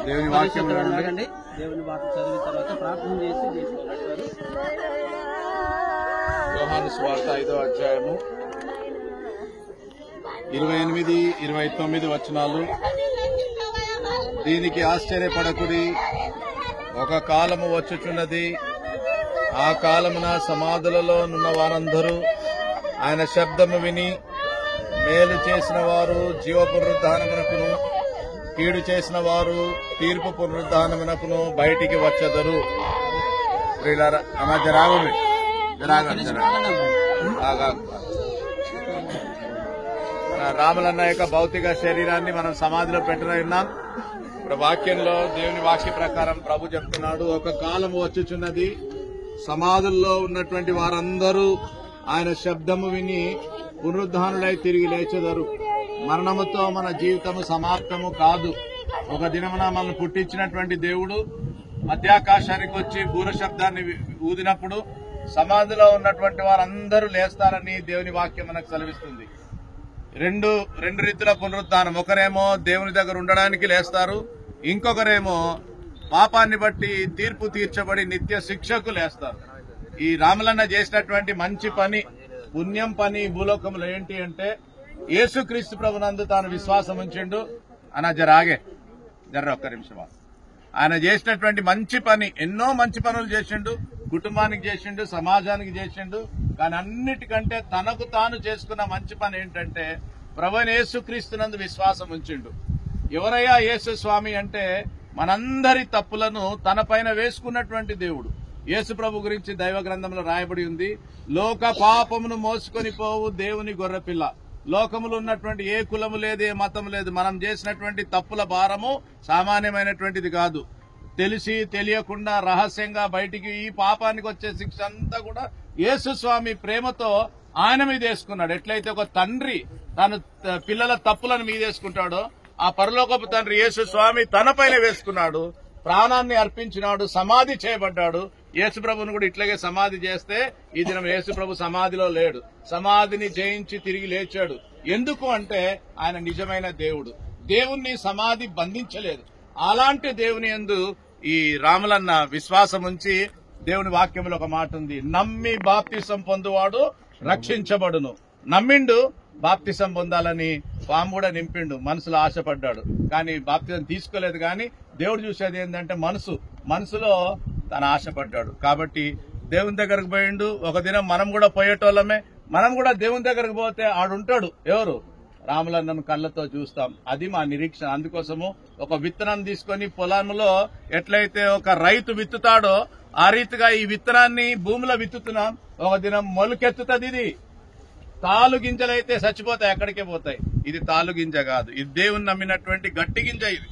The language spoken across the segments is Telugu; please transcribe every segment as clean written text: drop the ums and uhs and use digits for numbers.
దేవుని వాక్యం దేవుని వాక్యం చదివిన తర్వాత ప్రార్థన చేసి తీసుకోవాలి. యోహాను సువార్త 5వ అధ్యాయము 28, 29 వచనాలు. దీనికి ఆశ్చర్యపడకుడి, ఒక కాలము వచ్చుచున్నది, ఆ కాలమున సమాధులలో నున్న వారందరూ ఆయన శబ్దము విని మేలు చేసిన వారు జీవ పునరుద్ధానమునకును, కీడు చేసిన వారు తీర్పు పునరుద్ధానమునకును బయటికి వచ్చెదరు. రాములన్న యొక్క భౌతిక శరీరాన్ని మనం సమాధిలో పెట్టినాం. ఇప్పుడు వాక్యంలో దేవుని వాక్య ప్రకారం ప్రభు చెప్తున్నాడు, ఒక కాలం వచ్చుచున్నది, సమాధుల్లో ఉన్నటువంటి వారందరూ ఆయన శబ్దము విని పునరుద్ధానులై తిరిగి లేచెదరు. మరణముతో మన జీవితము సమాప్తము కాదు. ఒక దినమున మనల్ని పుట్టించినటువంటి దేవుడు మధ్యాకాశానికి వచ్చి బూర శబ్దాన్ని ఊదినప్పుడు సమాధిలో ఉన్నటువంటి వారందరూ లేస్తారని దేవుని వాక్యం మనకు సెలవిస్తుంది. రెండు రీతిలో పునరుద్ధానం. ఒకరేమో దేవుని దగ్గర ఉండడానికి లేస్తారు, ఇంకొకరేమో పాపాన్ని బట్టి తీర్పు తీర్చబడి నిత్య శిక్షకు లేస్తారు. ఈ రాములన్న చేసినటువంటి మంచి పని, పుణ్యం పని భూలోకంలో ఏంటి అంటే యేసుక్రీస్తు ప్రభునందు తాను విశ్వాసం ఉంచిండు. అన్న జర్ర ఒక్క నిమిషం. ఆయన చేసినటువంటి మంచి పని, ఎన్నో మంచి పనులు చేసిండు, కుటుంబానికి చేసిండు, సమాజానికి చేసిండు. కానీ అన్నిటికంటే తనకు తాను చేసుకున్న మంచి పని ఏంటంటే ప్రభువైన యేసుక్రీస్తునందు విశ్వాసం ఉంచిండు. ఎవరయ్యా యేసు స్వామి అంటే మనందరి తప్పులను తన పైన వేసుకున్నటువంటి దేవుడు. యేసు ప్రభు గురించి దైవ గ్రంథంలో రాయబడి ఉంది, లోక పాపమును మోసుకొని పోవు దేవుని గొర్రెపిల్ల. లోకములు ఉన్నటువంటి ఏ కులము లేదు, ఏ మతం లేదు. మనం చేసినటువంటి తప్పుల భారము సామాన్యమైనటువంటిది కాదు. తెలిసి తెలియకుండా రహస్యంగా బయటికి ఈ పాపానికి వచ్చే శిక్ష అంతా కూడా యేసు స్వామి ప్రేమతో ఆయన మీద వేసుకున్నాడు. ఎట్లయితే ఒక తండ్రి తన పిల్లల తప్పులను మీదేసుకుంటాడో ఆ పరలోకపు తండ్రి యేసు స్వామి తన పైన వేసుకున్నాడు, ప్రాణాన్ని అర్పించినాడు, సమాధి చేయబడ్డాడు. యేసు ప్రభుని కూడా ఇట్లాగే సమాధి చేస్తే ఈ దినం యేసు ప్రభు సమాధిలో లేడు, సమాధిని జయించి తిరిగి లేచాడు. ఎందుకు అంటే ఆయన నిజమైన దేవుడు. దేవుణ్ణి సమాధి బంధించలేదు. అలాంటి దేవుని యందు ఈ రాములన్న విశ్వాసం ఉంచి, దేవుని వాక్యంలో ఒక మాట ఉంది, నమ్మి బాప్తిసం పొందువాడు రక్షించబడును. నమ్మిండు, బాప్తిసం పొందాలని పాము కూడా నింపిండు, మనసులో ఆశపడ్డాడు. కానీ బాప్తిసం తీసుకోలేదు. కానీ దేవుడు చూసేది ఏంటంటే మనసులో తను ఆశపడ్డాడు. కాబట్టి దేవుని దగ్గరకు పోయిండు. ఒక దినం మనం కూడా పోయేటోళ్ళమే. మనం కూడా దేవుని దగ్గరకు పోతే ఆడుంటాడు. ఎవరు? రాములన్నను కళ్ళతో చూస్తాం. అది మా నిరీక్షణ. అందుకోసము ఒక విత్తనం తీసుకొని పొలంలో ఎట్లయితే ఒక రైతు విత్తుతాడో ఆ రీతిగా ఈ విత్తనాన్ని భూమిలో విత్తుతున్నాం. ఒక దినం మొలకెత్తుతుంది. ఇది తాలు గింజలైతే చచ్చిపోతాయి, ఎక్కడికే పోతాయి. ఇది తాలు గింజ కాదు, ఇది దేవుని నమ్మినటువంటి గట్టి గింజ. ఇది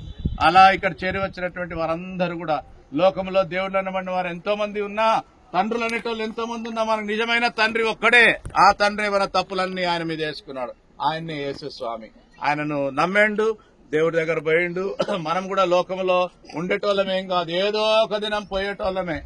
అలా ఇక్కడ చేరి వచ్చినటువంటి వారందరూ కూడా లోకంలో దేవుళ్ళు అనబడిన వారు ఎంతో మంది ఉన్నా, తండ్రులు అనేటోళ్ళు ఎంతో మంది ఉన్నా, మనకు నిజమైన తండ్రి ఒక్కడే. ఆ తండ్రి మన తప్పులన్నీ ఆయన మీద వేసుకున్నాడు. ఆయన్నే యేసు స్వామి. ఆయనను నమ్మిండు, దేవుడి దగ్గర పోయిండు. మనం కూడా లోకంలో ఉండేటోళ్ళమేం కాదు, ఏదో ఒక దినం పోయేటోళ్ళమే.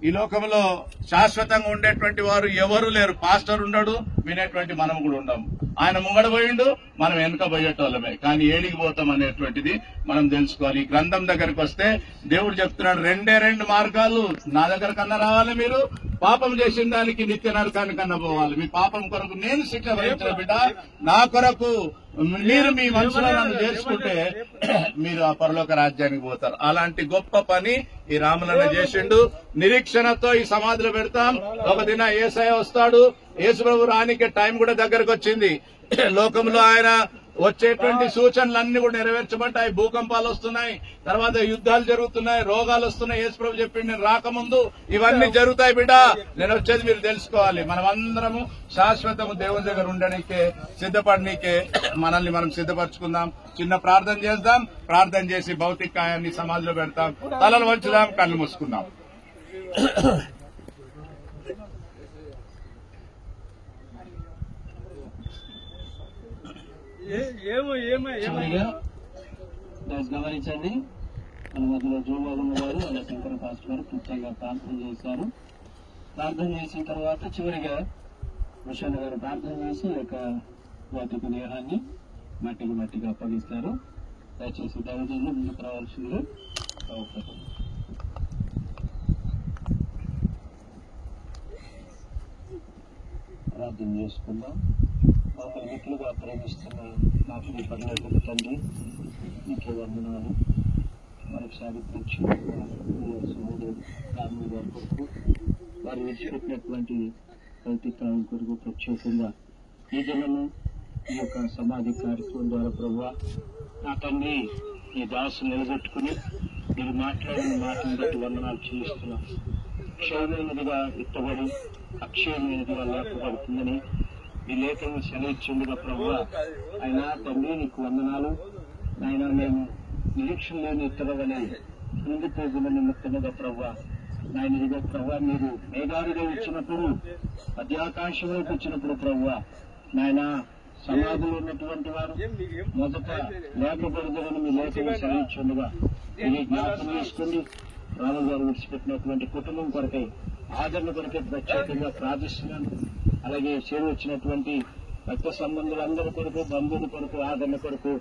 ఈ లోకంలో శాశ్వతంగా ఉండేటువంటి వారు ఎవరు లేరు. పాస్టర్ ఉండడు, వినేటువంటి మనం కూడా ఉండము. ఆయన ముంగడ పోయిండు, మనం వెనుక పోయేటోళ్ళమే. కానీ ఏడికి పోతాం అనేటువంటిది మనం తెలుసుకోవాలి. ఈ గ్రంథం దగ్గరకు వస్తే దేవుడు చెప్తున్నాడు, రెండు మార్గాలు నా దగ్గర కన్నా రావాలి. మీరు పాపం చేసిన దానికి నిత్య నరకానికి కన్నా పోవాలి. మీ పాపం కొరకు నేను శిక్ష భరించిన బిడ్డ, నా కొరకు మీరు మీ మనసులో నన్ను చేసుకుంటే మీరు ఆ పరలోక రాజ్యానికి పోతారు. అలాంటి గొప్ప పని ఈ రాములన్న చేసిండు. నిరీక్షణతో ఈ సమాధిలో పెడతాం. ఒక దిన యేసయ్య వస్తాడు. యేసు ప్రభు రానికే టైం కూడా దగ్గరకు వచ్చింది. లోకంలో ఆయన వచ్చేటువంటి సూచనలన్నీ కూడా నెరవేర్చబడ్డాయి. భూకంపాలు వస్తున్నాయి, తర్వాత యుద్ధాలు జరుగుతున్నాయి, రోగాలు వస్తున్నాయి. యేసు ప్రభు చెప్పిండు, నేను రాకముందు ఇవన్నీ జరుగుతాయి బిడ్డ, నేను వచ్చేది మీరు తెలుసుకోవాలి. మనం అందరము శాశ్వతము దేవుని దగ్గర ఉండడానికే, సిద్ధపడనీకే మనల్ని మనం సిద్ధపరచుకుందాం. చిన్న ప్రార్థన చేద్దాం. ప్రార్థన చేసి భౌతిక కాయాన్ని సమాధిలో పెడతాం. తలలు వంచుదాం, కళ్ళు మూసుకుందాం. గమనించండి, మన మధ్యలో జోబాబు గారు, అలా శంకర పాస్టర్ గారు క్లుప్తంగా ప్రార్థన చేశారు. ప్రార్థన చేసిన తర్వాత చివరిగా ముషన్న గారు ప్రార్థన చేసి యొక్క భౌతిక దేహాన్ని మట్టికి అప్పగిస్తారు. దయచేసి దయచేసి ముందుకు రావాల్సిందిగా కోరుతున్నాను. ప్రార్థన చేసుకుందాం. మమ్మల్ని మిట్లుగా ప్రేమిస్తున్న మా ప్రియ పరలోకపు తండ్రి, నీకే వందనాలు. మరొకసారి సహోదరు రాములు గారి కొరకు, వారు విడిచిపెట్టినటువంటి ప్రతి ప్రాణం కొరకు ప్రత్యేకంగా ఈ జనము ఈ యొక్క సమాధి కార్యక్రమం ద్వారా ప్రభువా నా తండ్రి ఈ దాసు నిలబెట్టుకుని మీరు మాట్లాడిన మాటను బట్టి వందనాలు చెల్లిస్తున్నాం. క్షయమైనదిగా ఇట్టబడి అక్షయమైనదిగా లేపబడుతుందని ఈ లేఖను సెలవిచ్చిందిగా ప్రభువా అయినా తండ్రి నీకు వందనాలు. అయినా మేము నిరీక్షణ లేని ఇతరవలే ఉండిపోతున్న నిమిత్తముగా ప్రభువా నాయన ఇదిగో ప్రభువా మీరు మేఘాలుగా వచ్చినప్పుడు మధ్యాకాశం వైపు వచ్చినప్పుడు ప్రభువా నాయన సమాధిలో ఉన్నటువంటి వారు మొదట లేపబడదని మీ లేఖను సెలవిచ్చిందిగా ఇది జ్ఞాపకం చేసుకోండి. రాము గారు విడిచిపెట్టినటువంటి కుటుంబం కొరకై ఆదరణ కొరకై ప్రత్యేకంగా ప్రార్థిస్తున్నాను. అలాగే చేరు వచ్చినటువంటి రక్త సంబంధులందరి కొరకు, బంధువుల కొరకు, ఆదరణ కొరకు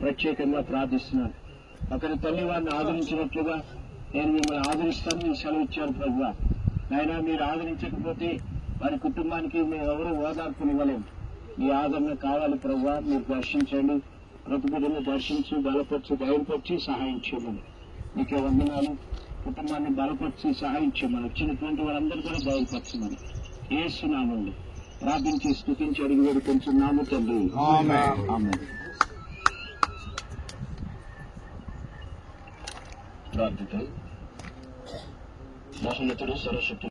ప్రత్యేకంగా ప్రార్థిస్తున్నాను. ఒకరి తల్లి వారిని ఆదరించినట్లుగా నేను మిమ్మల్ని ఆదరిస్తాను మీరు సెలవు ఇచ్చారు ప్రభువా. నాయన మీరు ఆదరించకపోతే వారి కుటుంబానికి మేము ఎవరూ ఓదార్పునివ్వలేము. మీ ఆదరణ కావాలి ప్రభువా. మీరు దర్శించండి, ప్రతి బిడ్డను దర్శించి బలపరిచి ధైర్యపరిచి సహాయం చేయమని మీకే వందనాలు. కుటుంబాన్ని బలపరిచి సహాయం చేయమని వచ్చినటువంటి వారందరూ కూడా బయలుపరచమని యేసు నామములో ప్రార్థించి స్తుతించి అడిగి వేడుకొంచున్నాము తండ్రి. ఆమేన్. ప్రార్థిత మహోన్నతుడు సర్వశక్తి